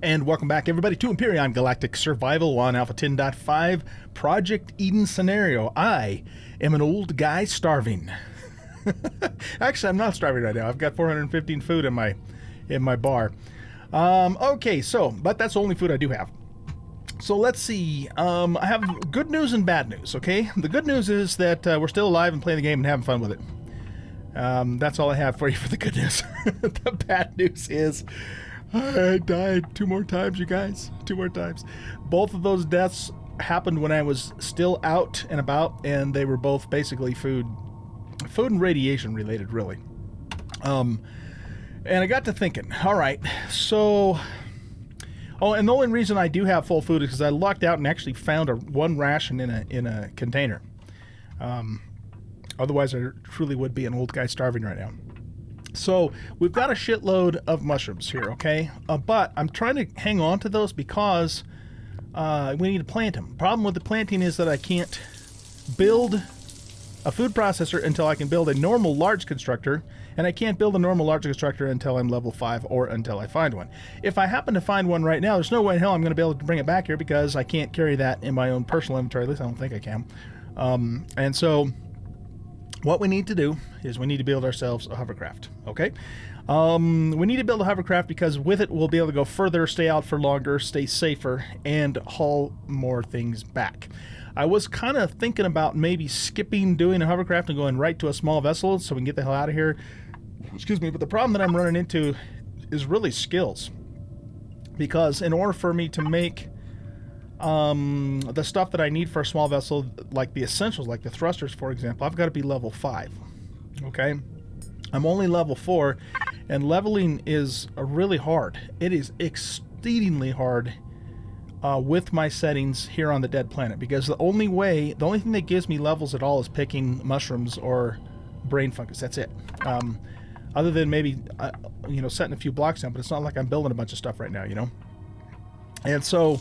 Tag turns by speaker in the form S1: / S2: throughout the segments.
S1: And welcome back, everybody, to Empyrion Galactic Survival on Alpha 10.5 Project Eden scenario. I am an old guy starving. Actually, I'm not starving right now. I've got 415 food in my bar. Okay, so, but that's the only food I do have. So let's see. I have good news and bad news, okay? The good news is that we're still alive and playing the game and having fun with it. That's all I have for you for the good news. The bad news is I died 2 more times, you guys. 2 more times. Both of those deaths happened when I was still out and about, and they were both basically food and radiation related, really. And I got to thinking, all right, so... Oh, and the only reason I do have full food is because I lucked out and actually found one ration in a container. Otherwise, I truly would be an old guy starving right now. So we've got a shitload of mushrooms here, okay? But I'm trying to hang on to those because we need to plant them. Problem with the planting is that I can't build a food processor until I can build a normal large constructor, and I can't build a normal large constructor until I'm level 5 or until I find one. If I happen to find one right now, there's no way in hell I'm going to be able to bring it back here because I can't carry that in my own personal inventory. At least I don't think I can. And so what we need to do is we need to build ourselves a hovercraft, okay? We need to build a hovercraft because with it we'll be able to go further, stay out for longer, stay safer, and haul more things back. I was kind of thinking about maybe skipping doing a hovercraft and going right to a small vessel so we can get the hell out of here. Excuse me, but the problem that I'm running into is really skills. Because in order for me to make the stuff that I need for a small vessel, like the essentials, like the thrusters, for example, I've got to be level 5. Okay? I'm only level 4, and leveling is really hard. It is exceedingly hard with my settings here on the dead planet, because the only thing that gives me levels at all is picking mushrooms or brain fungus. That's it. Other than maybe, setting a few blocks down, but it's not like I'm building a bunch of stuff right now, you know? And so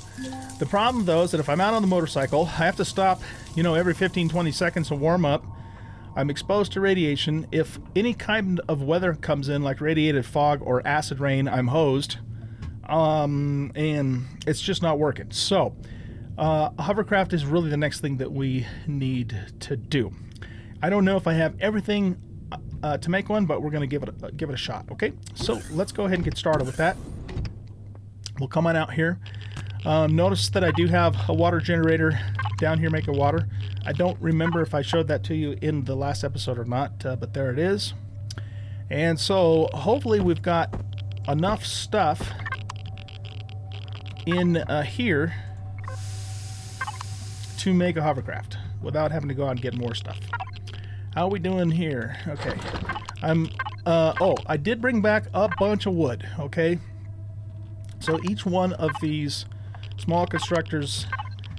S1: the problem, though, is that if I'm out on the motorcycle, I have to stop, every 15-20 seconds to warm up. I'm exposed to radiation. If any kind of weather comes in, like radiated fog or acid rain, I'm hosed. And it's just not working. So a hovercraft is really the next thing that we need to do. I don't know if I have everything to make one, but we're going to give it a shot, okay? So let's go ahead and get started with that. We'll come on out here. Notice that I do have a water generator down here making water. I don't remember if I showed that to you in the last episode or not, but there it is. And so hopefully we've got enough stuff in here to make a hovercraft without having to go out and get more stuff. How are we doing here? Okay. I did bring back a bunch of wood, okay? So each one of these small constructors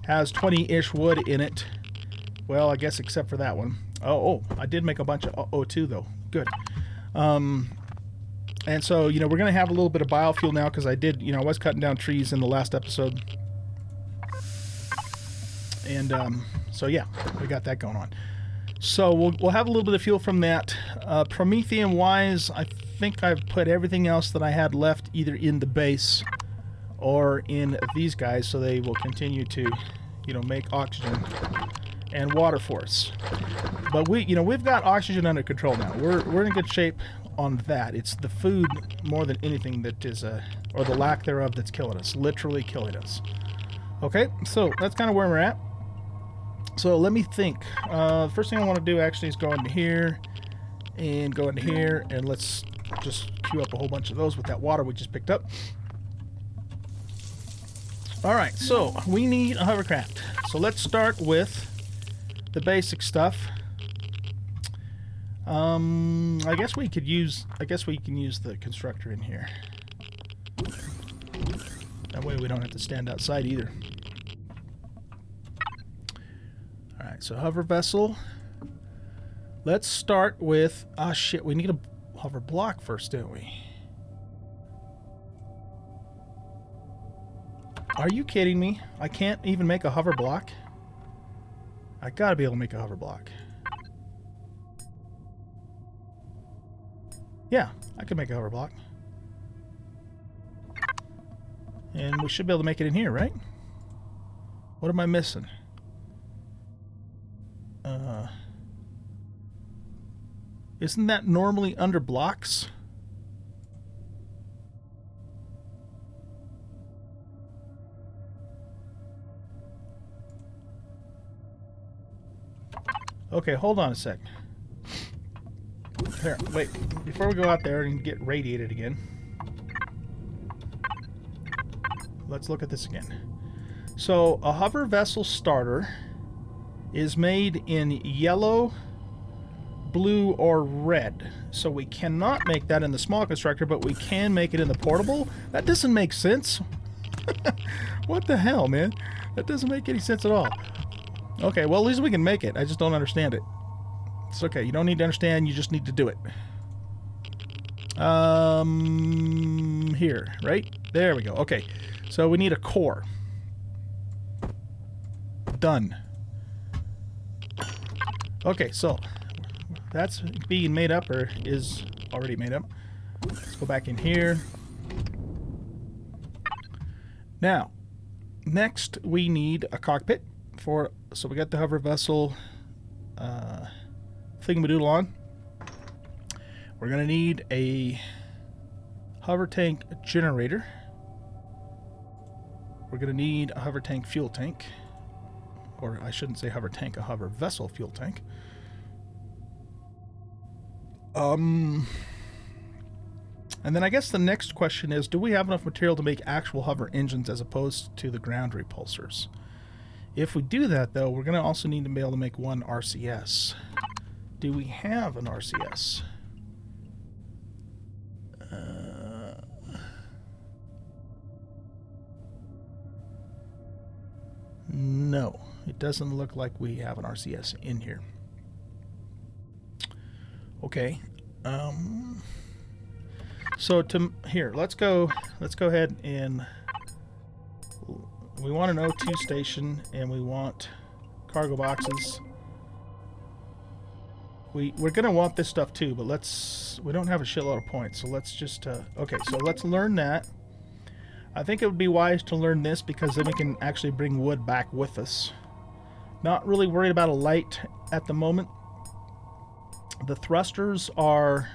S1: has 20-ish wood in it. Well, I guess except for that one. Oh, I did make a bunch of O2 though. Good. And so, we're going to have a little bit of biofuel now because I did, I was cutting down trees in the last episode. And so yeah, we got that going on. So we'll have a little bit of fuel from that. Prometheum-wise, I think I've put everything else that I had left either in the base or in these guys, so they will continue to, make oxygen and water for us. But we've got oxygen under control now. We're in good shape on that. It's the food more than anything that is, or the lack thereof, that's killing us, literally killing us. Okay, so that's kind of where we're at. So let me think. The first thing I want to do actually is go into here and go into here, and let's just queue up a whole bunch of those with that water we just picked up. Alright, so we need a hovercraft. So let's start with the basic stuff. I guess we can use the constructor in here. That way we don't have to stand outside either. Alright, so hover vessel. Let's start with... Ah, shit, we need a hover block first, don't we? Are you kidding me? I can't even make a hover block? I gotta be able to make a hover block. Yeah, I can make a hover block. And we should be able to make it in here, right? What am I missing? Isn't that normally under blocks? Okay, hold on a sec. Here, wait. Before we go out there and get radiated again, let's look at this again. So, a hover vessel starter is made in yellow, blue, or red. So we cannot make that in the small constructor, but we can make it in the portable? That doesn't make sense. What the hell, man? That doesn't make any sense at all. Okay, well, at least we can make it. I just don't understand it. It's okay. You don't need to understand. You just need to do it. Here, right? There we go. Okay, so we need a core. Done. Okay, so that's being made up, or is already made up. Let's go back in here. Now, next we need a cockpit for, so we got the hover vessel thingamadoodle on. We're going to need a hover tank generator. We're going to need a hover tank fuel tank. Or I shouldn't say hover tank, a hover vessel fuel tank. And then I guess the next question is, do we have enough material to make actual hover engines as opposed to the ground repulsors? If we do that, though, we're going to also need to be able to make one RCS. Do we have an RCS? No, it doesn't look like we have an RCS in here. Okay. So here, let's go ahead and we want an O2 station, and we want cargo boxes. We're gonna want this stuff too, but we don't have a shitload of points, so let's just okay, so let's learn that. I think it would be wise to learn this because then we can actually bring wood back with us. Not really worried about a light at the moment. The thrusters are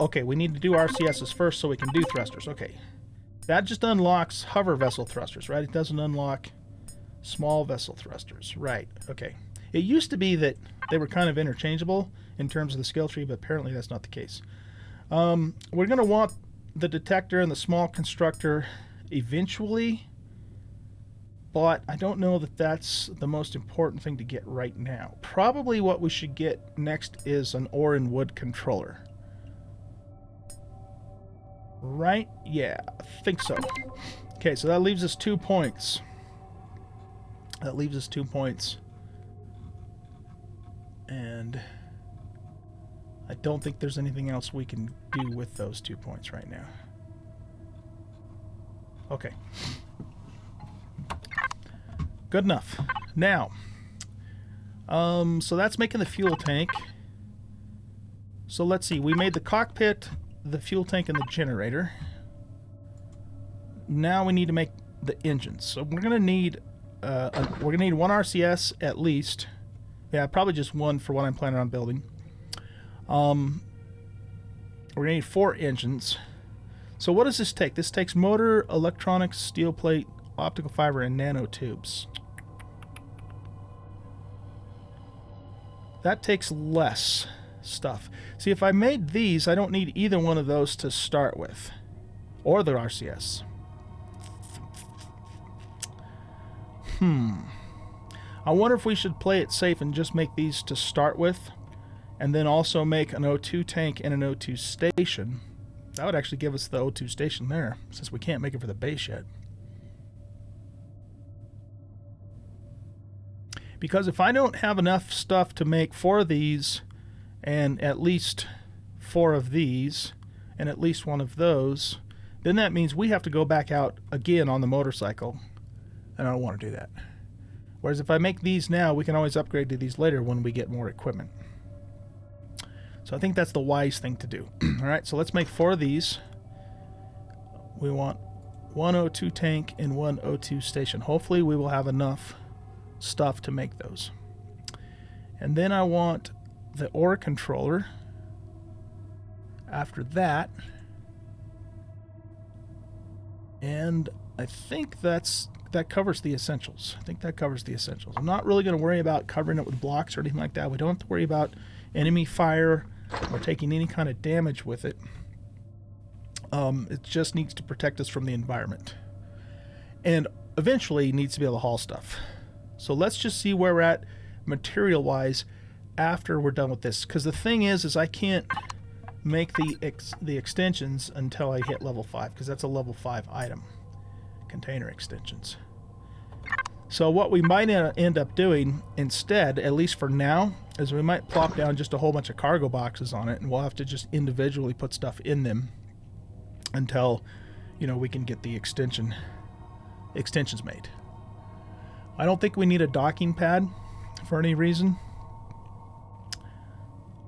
S1: okay, we need to do RCSs first so we can do thrusters. Okay, that just unlocks hover vessel thrusters, right? It doesn't unlock small vessel thrusters, right? Okay, it used to be that they were kind of interchangeable in terms of the skill tree, but apparently that's not the case. We're going to want the detector and the small constructor eventually, but I don't know that that's the most important thing to get right now. Probably what we should get next is an ore and wood controller. Right? Yeah, I think so. Okay, so that leaves us 2 points. That leaves us 2 points. And I don't think there's anything else we can do with those 2 points right now. Okay. Good enough. Now, so that's making the fuel tank. So let's see. We made the cockpit, the fuel tank, and the generator. Now we need to make the engines. So we're gonna need one RCS at least. Yeah, probably just one for what I'm planning on building. We're gonna need 4 engines. So what does this take? This takes motor, electronics, steel plate, optical fiber, and nanotubes. That takes less stuff. See, if I made these, I don't need either one of those to start with, or the RCS. I wonder if we should play it safe and just make these to start with, and then also make an O2 tank and an O2 station. That would actually give us the O2 station there, since we can't make it for the base yet. Because if I don't have enough stuff to make 4 of these, and at least 4 of these, and at least 1 of those, then that means we have to go back out again on the motorcycle, and I don't want to do that. Whereas if I make these now, we can always upgrade to these later when we get more equipment. So I think that's the wise thing to do. Alright, so let's make 4 of these. we want one O2 tank and one O2 station. Hopefully we will have enough stuff to make those. And then I want the ore controller. After that, and I think that covers the essentials. I'm not really going to worry about covering it with blocks or anything like that. We don't have to worry about enemy fire or taking any kind of damage with it. It just needs to protect us from the environment. And eventually needs to be able to haul stuff. So let's just see where we're at material-wise after we're done with this. Because the thing is I can't make the extensions until I hit level 5, because that's a level 5 item. Container extensions. So what we might end up doing instead, at least for now, is we might plop down just a whole bunch of cargo boxes on it, and we'll have to just individually put stuff in them until, you know, we can get the extensions made. I don't think we need a docking pad for any reason.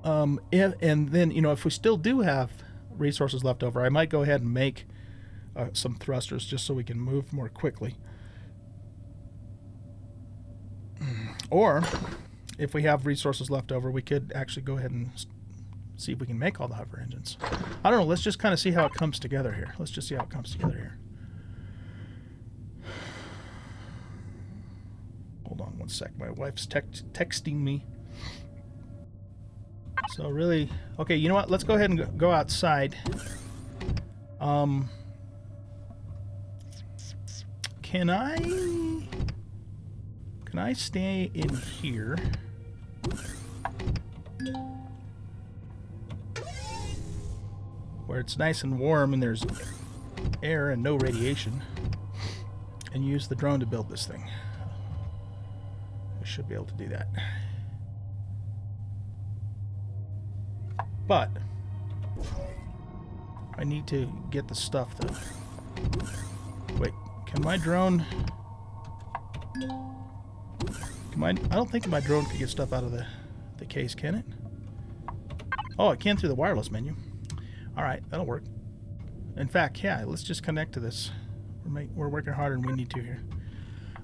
S1: And then, you know, if we still do have resources left over, I might go ahead and make some thrusters just so we can move more quickly. Or if we have resources left over, we could actually go ahead and see if we can make all the hover engines. I don't know. Let's just kind of see how it comes together here. Hold on one sec. My wife's texting me. So really, okay, you know what? Let's go ahead and go outside. Can I stay in here? Where it's nice and warm and there's air and no radiation, and use the drone to build this thing. We should be able to do that. But I need to get the stuff though. Wait, can my drone... I don't think my drone could get stuff out of the case, can it? Oh, it can through the wireless menu. Alright, that'll work. In fact, yeah, let's just connect to this. We're working harder than we need to here.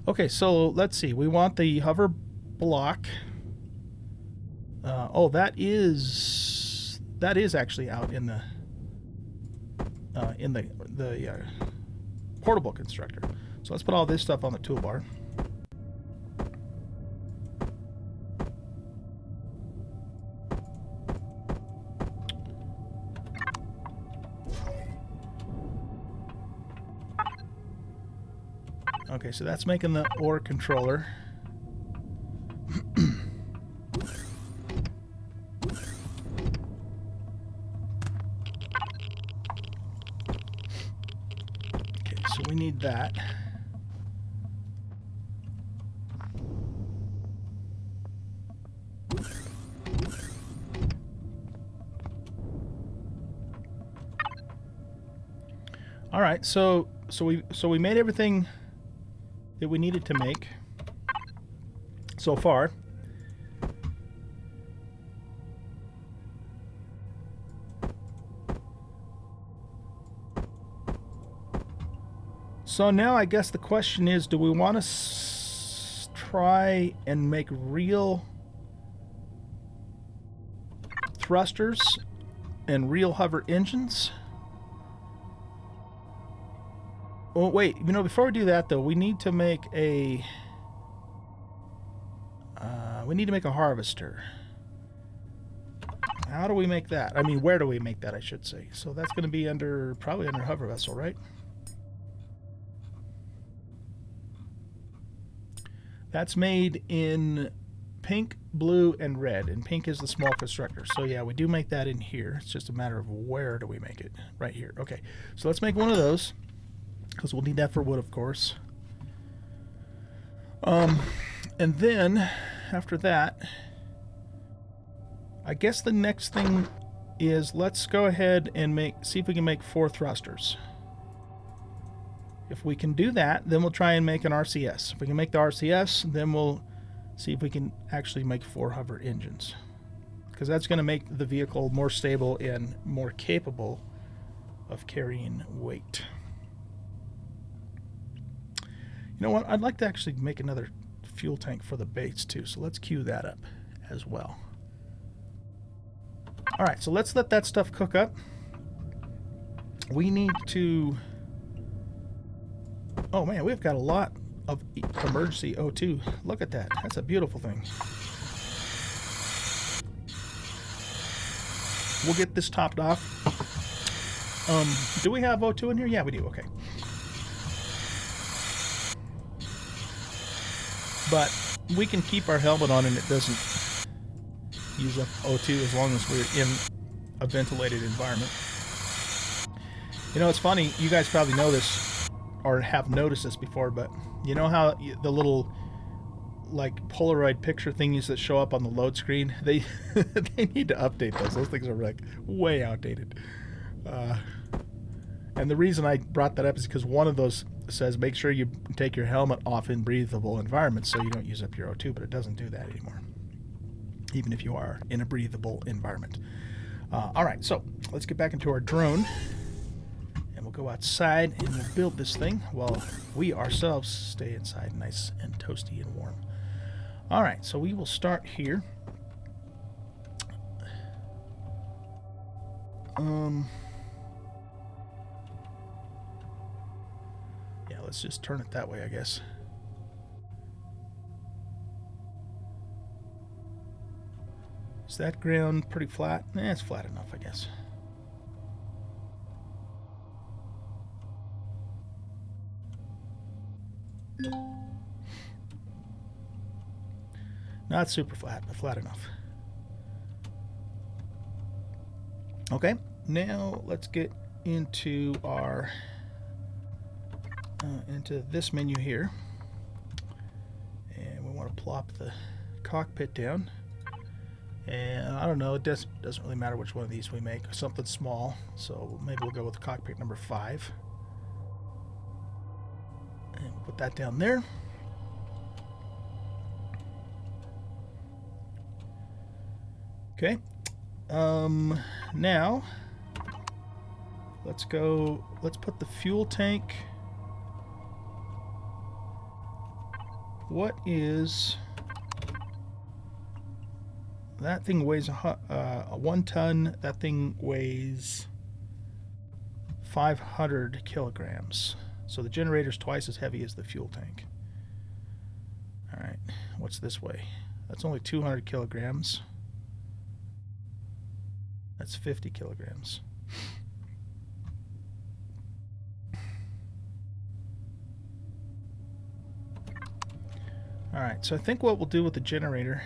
S1: Okay, so let's see. We want the hover block. Oh, that is actually out in the portable constructor. So let's put all this stuff on the toolbar. Okay, so that's making the ore controller. Okay, so we need that. All right, so we made everything that we needed to make so far. So now I guess the question is, do we want to try and make real thrusters and real hover engines? Oh, wait, you know, before we do that, though, we need to make a harvester. How do we make that? I mean, where do we make that, I should say. So that's going to be probably under hover vessel, right? That's made in pink, blue, and red. And pink is the small constructor. So yeah, we do make that in here. It's just a matter of where do we make it. Right here. Okay, so let's make one of those, because we'll need that for wood, of course. And then, after that, I guess the next thing is, let's go ahead and see if we can make 4 thrusters. If we can do that, then we'll try and make an RCS. If we can make the RCS, then we'll see if we can actually make 4 hover engines, because that's going to make the vehicle more stable and more capable of carrying weight. know what? I'd like to actually make another fuel tank for the base too. So let's queue that up as well. All right, so let's let that stuff cook up. We need to... Oh man, we've got a lot of emergency O2. Look at that. That's a beautiful thing. We'll get this topped off. Do we have O2 in here? Yeah, we do. Okay. But we can keep our helmet on and it doesn't use up O2 as long as we're in a ventilated environment. You know, it's funny. You guys probably know this or have noticed this before, but you know how the little like Polaroid picture thingies that show up on the load screen, they they need to update those. Those things are like way outdated. And the reason I brought that up is because one of those says make sure you take your helmet off in breathable environments so you don't use up your O2, but it doesn't do that anymore, even if you are in a breathable environment. All right, so let's get back into our drone, and we'll go outside and we'll build this thing while we ourselves stay inside nice and toasty and warm. All right, so we will start here. Yeah, let's just turn it that way, I guess. Is that ground pretty flat? Eh, it's flat enough, I guess. Not super flat, but flat enough. Okay, now let's get into our into this menu here, and we want to plop the cockpit down. And I don't know, it doesn't really matter which one of these we make. Something small, so maybe we'll go with cockpit number 5, and we'll put that down there. Okay. Now let's put the fuel tank. What is that thing? Weighs a 1 ton. That thing weighs 500 kilograms. So the generator's twice as heavy as the fuel tank. All right, what's this weigh? That's only 200 kilograms. That's 50 kilograms. All right, so I think what we'll do with the generator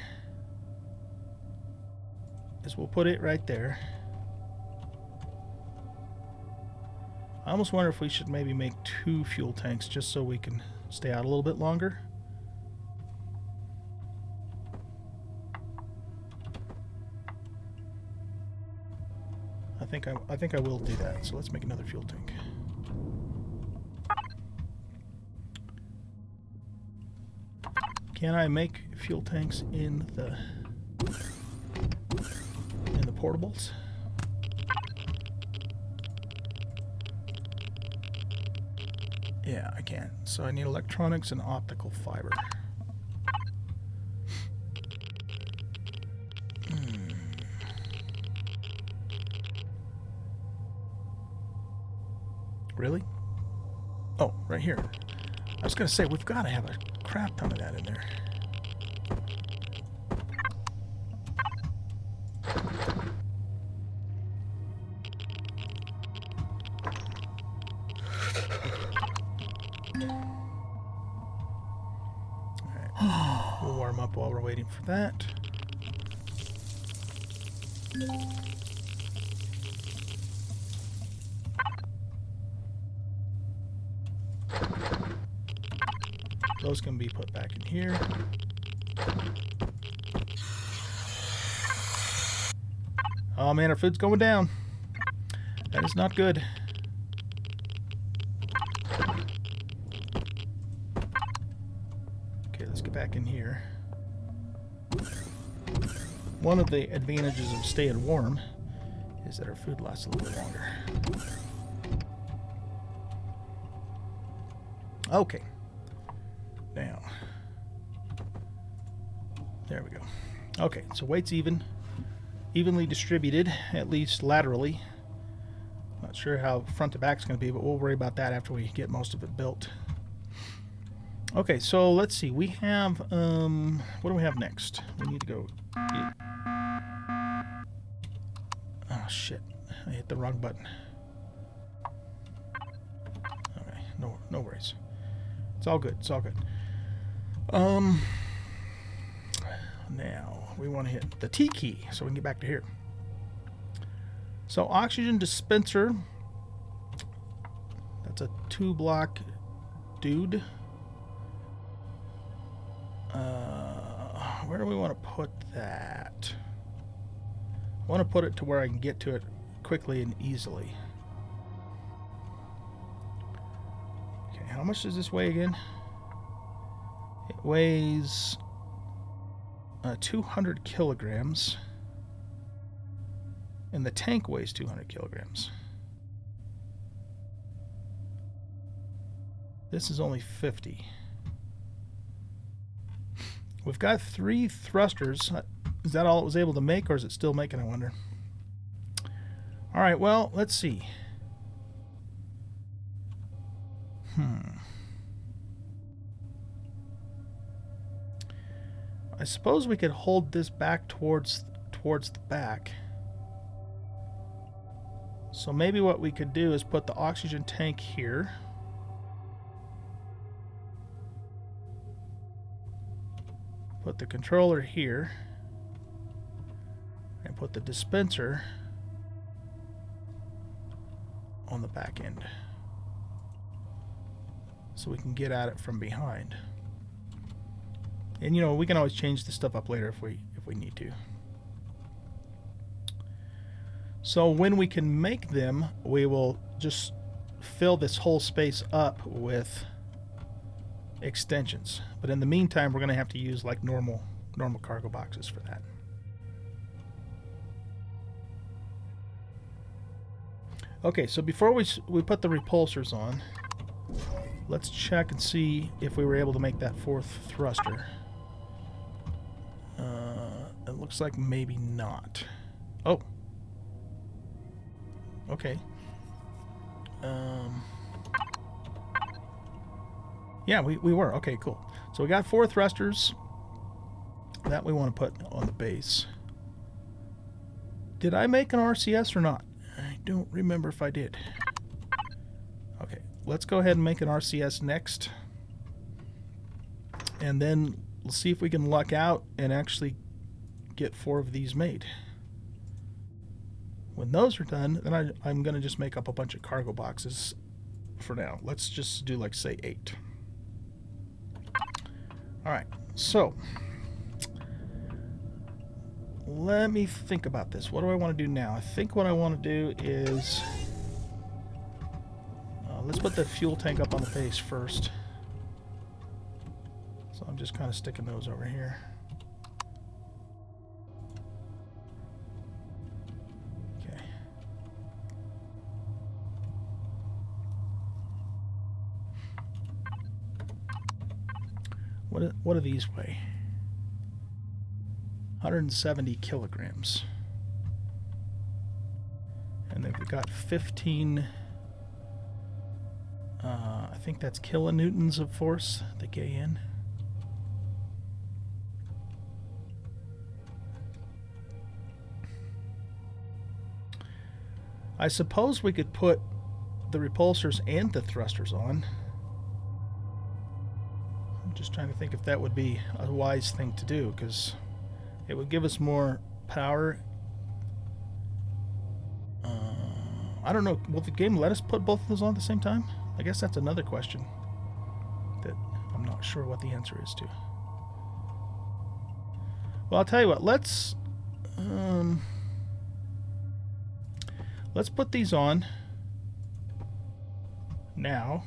S1: is we'll put it right there. I almost wonder if we should maybe make 2 fuel tanks just so we can stay out a little bit longer. I think I will do that. So let's make another fuel tank. Can I make fuel tanks in the portables? Yeah, I can. So I need electronics and optical fiber. Really? Oh, right here. I was going to say, we've got to have a crap ton of that in there. Alright, we'll warm up while we're waiting for that. Those can be put back in here. Oh man, our food's going down. That is not good. Okay, let's get back in here. One of the advantages of staying warm is that our food lasts a little bit longer. Okay. now. There we go. Okay, so weight's evenly distributed, at least laterally. Not sure how front to back's going to be, but we'll worry about that after we get most of it built. Okay, so let's see. We have, what do we have next? We need to go get... Oh, shit. I hit the wrong button. Okay, no worries. It's all good. It's all good. Now, we want to hit the T key so we can get back to here. So, oxygen dispenser. That's a 2-block dude. Where do we want to put that? I want to put it to where I can get to it quickly and easily. Okay, how much does this weigh again? It weighs 200 kilograms. And the tank weighs 200 kilograms. This is only 50. We've got 3 thrusters. Is that all it was able to make, or is it still making, I wonder? Alright, well, let's see. I suppose we could hold this back towards the back. So maybe what we could do is put the oxygen tank here. Put the controller here. And put the dispenser on the back end. So we can get at it from behind. And you know, we can always change this stuff up later if we need to. So when we can make them, we will just fill this whole space up with extensions. But in the meantime, we're going to have to use like normal cargo boxes for that. Okay, so before we put the repulsors on, let's check and see if we were able to make that 4th thruster. It looks like maybe not. Oh. Okay. Yeah, we were. Okay, cool. So we got 4 thrusters that we want to put on the base. Did I make an RCS or not? I don't remember if I did. Okay, let's go ahead and make an RCS next. And then we'll see if we can luck out and actually get 4 of these made. When those are done, then I'm going to just make up a bunch of cargo boxes for now. Let's just do, like, say 8. Alright, so let me think about this. What do I want to do now? I think what I want to do is let's put the fuel tank up on the base first. So I'm just kind of sticking those over here. Okay. What do these weigh? 170 kilograms. And they've got 15, I think that's kilonewtons of force, the KN. I suppose we could put the repulsors and the thrusters on. I'm just trying to think if that would be a wise thing to do, because it would give us more power. I don't know. Will the game let us put both of those on at the same time? I guess that's another question that I'm not sure what the answer is to. Well, I'll tell you what. Let's put these on now.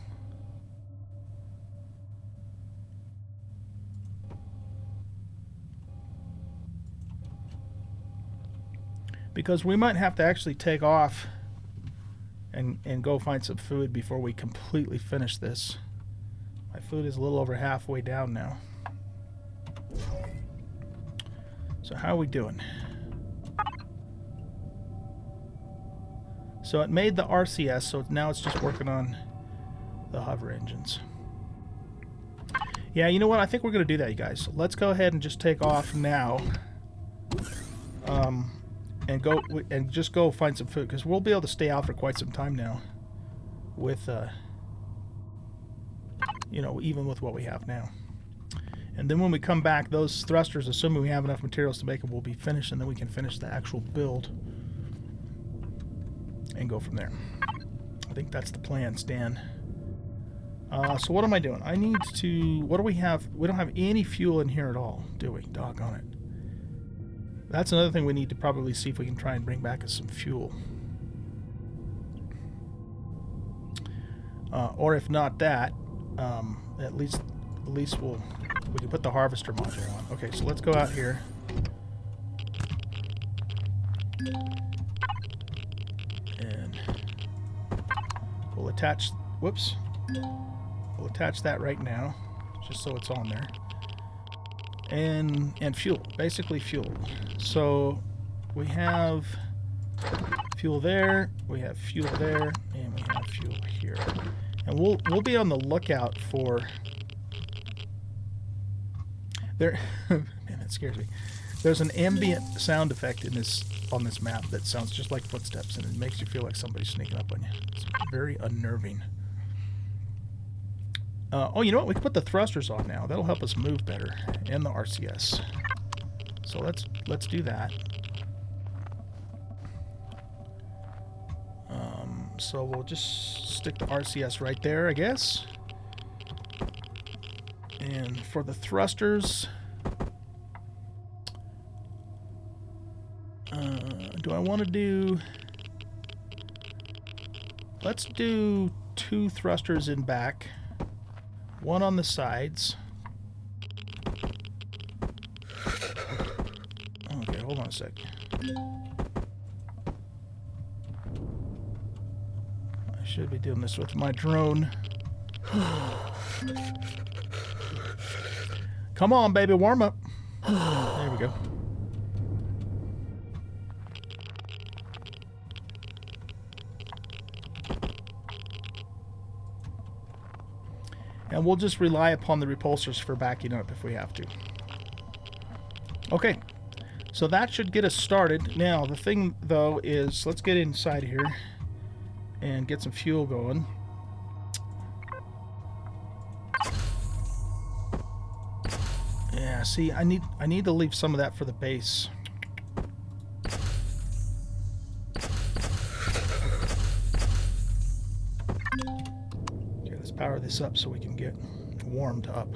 S1: Because we might have to actually take off and go find some food before we completely finish this. My food is a little over halfway down now. So how are we doing? So it made the RCS, so now it's just working on the hover engines. Yeah, you know what? I think we're going to do that, you guys. Let's go ahead and just take off now. And just go find some food, because we'll be able to stay out for quite some time now with, you know, even with what we have now. And then when we come back, those thrusters, assuming we have enough materials to make them, will be finished, and then we can finish the actual build and go from there. I think that's the plan, Stan. So what am I doing? I need to... What do we have? We don't have any fuel in here at all, do we? Doggone it. That's another thing we need to probably see if we can try and bring back is some fuel. Or if not that, at least we can put the harvester module on. Okay, so let's go out here. And we'll attach... Whoops. We'll attach that right now, just so it's on there. And fuel, basically fuel. So we have fuel there, we have fuel there, and we have fuel here. And we'll be on the lookout for there. Man, that scares me. There's an ambient sound effect in on this map that sounds just like footsteps, and it makes you feel like somebody's sneaking up on you. It's very unnerving. Oh, you know what? We can put the thrusters on now. That'll help us move better, and the RCS. So let's do that. So we'll just stick the RCS right there, I guess. And for the thrusters, do I want to do... Let's do 2 thrusters in back. 1 on the sides. Okay, hold on a sec. I should be doing this with my drone. Come on, baby, warm up. There we go. And we'll just rely upon the repulsors for backing up if we have to. Okay, so that should get us started. Now, the thing, though, is let's get inside here and get some fuel going. Yeah, see, I need to leave some of that for the base. Power this up so we can get warmed up.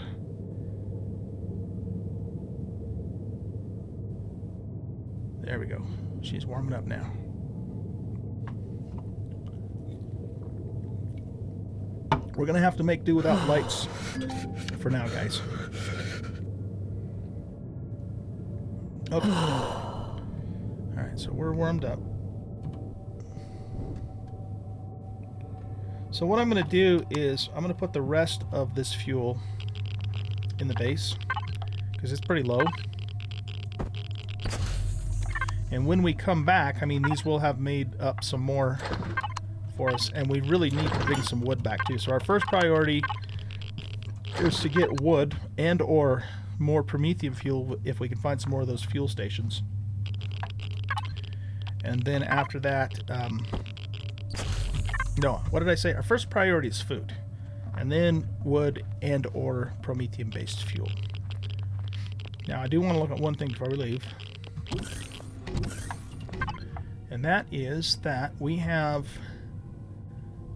S1: There we go. She's warming up now. We're gonna have to make do without lights for now, guys. Okay. Alright, so we're warmed up. So what I'm going to do is I'm going to put the rest of this fuel in the base because it's pretty low. And when we come back, I mean, these will have made up some more for us, and we really need to bring some wood back too. So our first priority is to get wood and or more Promethean fuel if we can find some more of those fuel stations. And then after that, no, what did I say? Our first priority is food, and then wood and or Promethean-based fuel. Now, I do want to look at one thing before we leave, and that is that we have...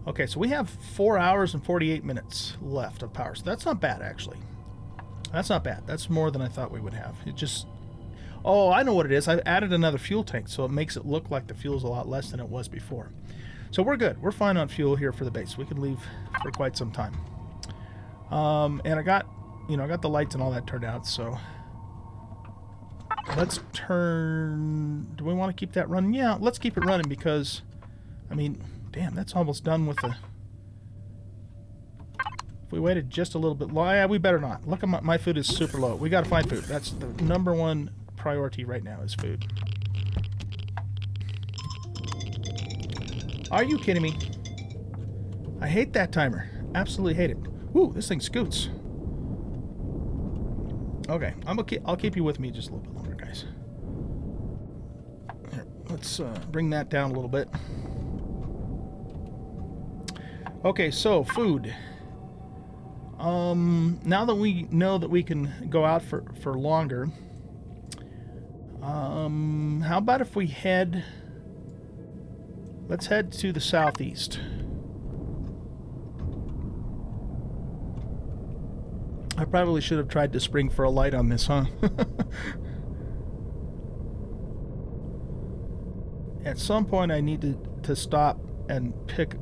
S1: Okay, so we have 4 hours and 48 minutes left of power, so that's not bad, actually. That's not bad. That's more than I thought we would have. It just... Oh, I know what it is. I've added another fuel tank, so it makes it look like the fuel's a lot less than it was before. So we're good. We're fine on fuel here for the base. We can leave for quite some time. And I got the lights and all that turned out, so let's turn... Do we want to keep that running? Yeah, let's keep it running because, I mean, damn, that's almost done with the If we waited just a little bit longer, yeah, we better not. Look, at my food is super low. We gotta find food. That's the #1 priority right now is food. Are you kidding me? I hate that timer. Absolutely hate it. Ooh, this thing scoots. Okay, I'll keep you with me just a little bit longer, guys. Here, let's bring that down a little bit. Okay, so food. Now that we know that we can go out for longer, how about if we head... Let's head to the southeast. I probably should have tried to spring for a light on this, huh? At some point I need to stop and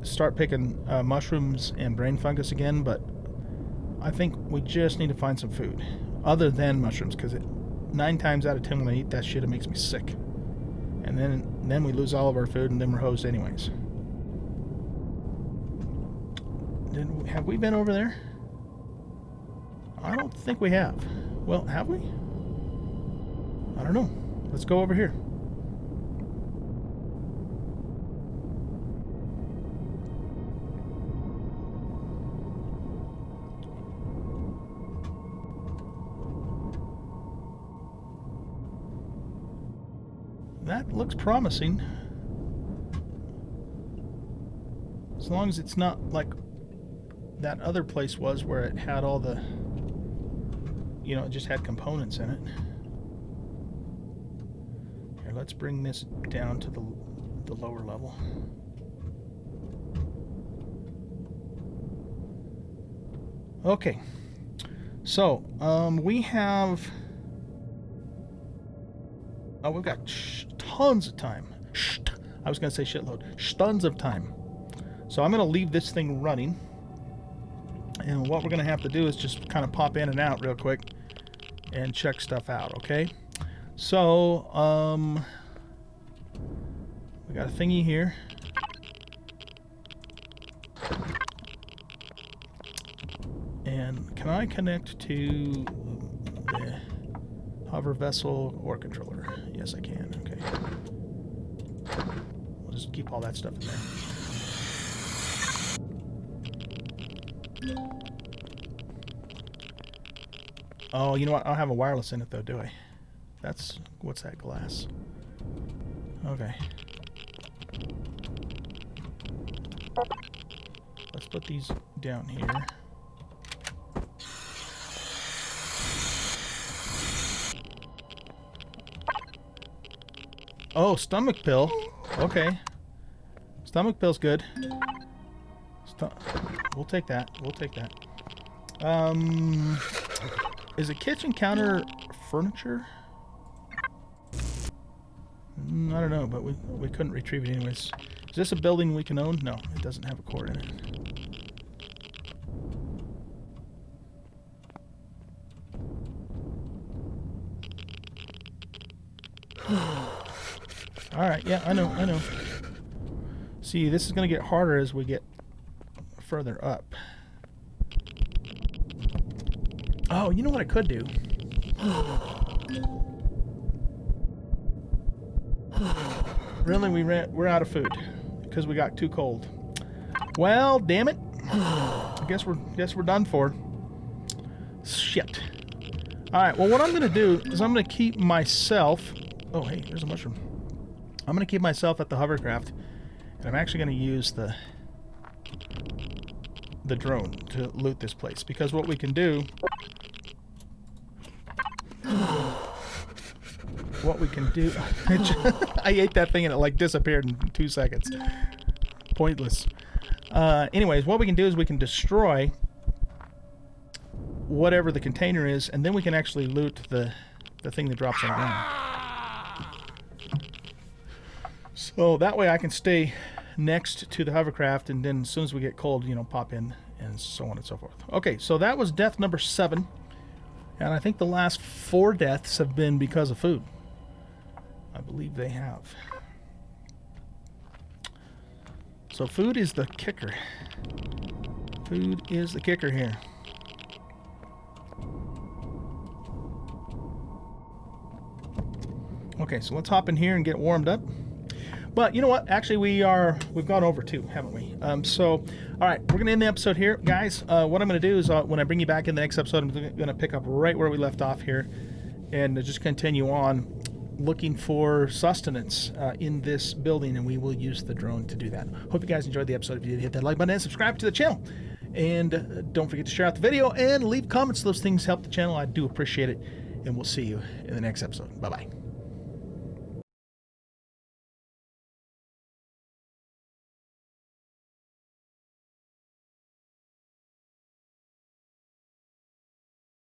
S1: start picking mushrooms and brain fungus again, but I think we just need to find some food other than mushrooms, because 9 times out of 10 when I eat that shit, it makes me sick. And then we lose all of our food, and then we're hosed anyways. Have we been over there? I don't think we have. Well, have we? I don't know. Let's go over here. That looks promising. As long as it's not like that other place was where it had all the... You know, it just had components in it. Here, let's bring this down to the lower level. Okay. So, we have... Oh, we've got tons of time. I was going to say shitload. Tons of time. So I'm going to leave this thing running. And what we're going to have to do is just kind of pop in and out real quick and check stuff out, okay? So, we got a thingy here. And can I connect to the hover vessel or controller? Yes, I can. Okay. We'll just keep all that stuff in there. Oh, you know what? I don't have a wireless in it though, do I? That's... What's that glass? Okay. Let's put these down here. Oh, stomach pill. Okay. Stomach pill's good. We'll take that. We'll take that. Is a kitchen counter furniture? I don't know, but we couldn't retrieve it anyways. Is this a building we can own? No, it doesn't have a cord in it. Alright, yeah, I know. See, this is going to get harder as we get further up. Oh, you know what I could do? Really, we're out of food because we got too cold. Well, damn it. I guess we're done for. Shit. All right. Well, what I'm going to do is I'm going to keep myself. Oh, hey, there's a mushroom. I'm going to keep myself at the hovercraft, and I'm actually going to use the drone to loot this place, because what we can do... What we can do... I ate that thing and it like disappeared in 2 seconds. Pointless. Anyways, what we can do is we can destroy whatever the container is, and then we can actually loot the thing that drops on the ground. So that way I can stay next to the hovercraft, and then as soon as we get cold, you know, pop in, and so on and so forth. Okay, so that was death number 7. And I think the last 4 deaths have been because of food. I believe they have. So food is the kicker. Food is the kicker here. Okay, so let's hop in here and get warmed up. But you know what? Actually, we've gone over too, haven't we? So, all right, we're gonna end the episode here, guys. What I'm gonna do is when I bring you back in the next episode, I'm gonna pick up right where we left off here, and just continue on looking for sustenance in this building, and we will use the drone to do that. Hope you guys enjoyed the episode. If you did, hit that like button and subscribe to the channel, and don't forget to share out the video and leave comments. Those things help the channel. I do appreciate it, and we'll see you in the next episode. Bye bye.